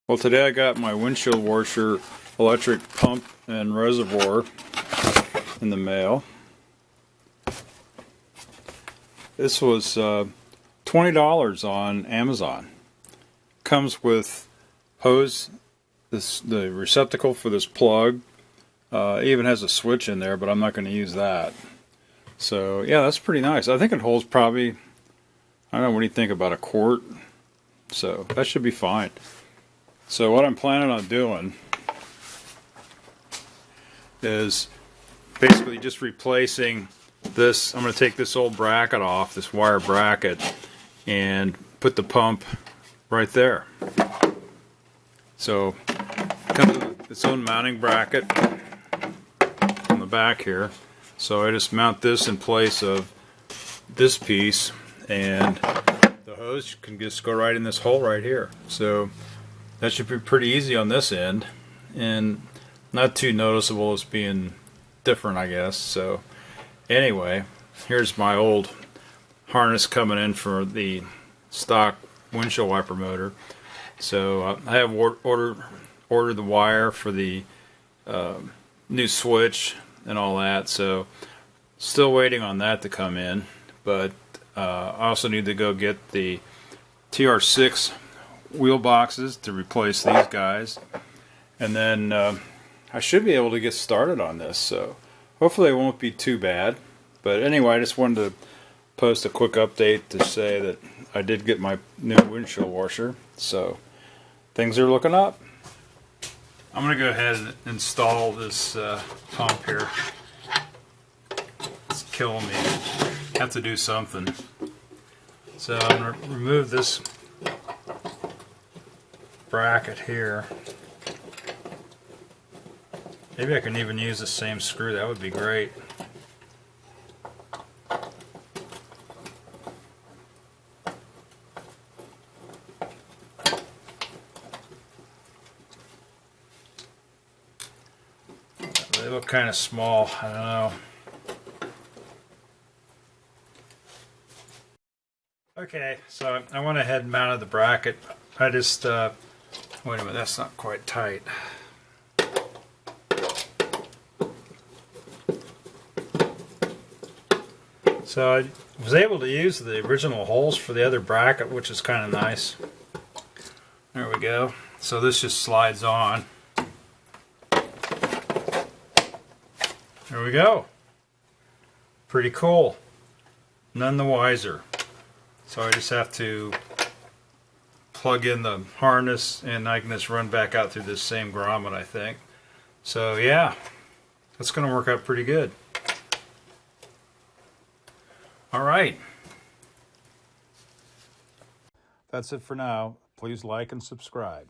Well, today I got my windshield washer electric pump and reservoir in the mail. This was $20 on Amazon. Comes with hose, the receptacle for this plug. It even has a switch in there, but I'm not going to use that. So yeah, that's pretty nice. I think it holds probably, I don't know, what do you think, about a quart? So that should be fine. So what I'm planning on doing is basically just replacing this. I'm going to take this old bracket off, this wire bracket, and put the pump right there. So it comes with its own mounting bracket on the back here. So I just mount this in place of this piece, and the hose can just go right in this hole right here. So that should be pretty easy on this end, and not too noticeable as being different, I guess. So anyway, here's my old harness coming in for the stock windshield wiper motor. So I have ordered the wire for the new switch and all that, so still waiting on that to come in. But I also need to go get the TR6 wheel boxes to replace these guys, and then I should be able to get started on this, so hopefully it won't be too bad. But anyway, I just wanted to post a quick update to say that I did get my new windshield washer, so things are looking up. I'm going to go ahead and install this pump here. It's killing me. I have to do something. So I'm going to remove this bracket here. Maybe I can even use the same screw. That would be great. They look kind of small. I don't know. Okay, so I went ahead and mounted the bracket. I just wait a minute, that's not quite tight. So I was able to use the original holes for the other bracket, which is kind of nice. There we go. So this just slides on. There we go. Pretty cool. None the wiser. So I just have to plug in the harness, and I can just run back out through this same grommet, I think. So yeah, that's going to work out pretty good. Alright. That's it for now. Please like and subscribe.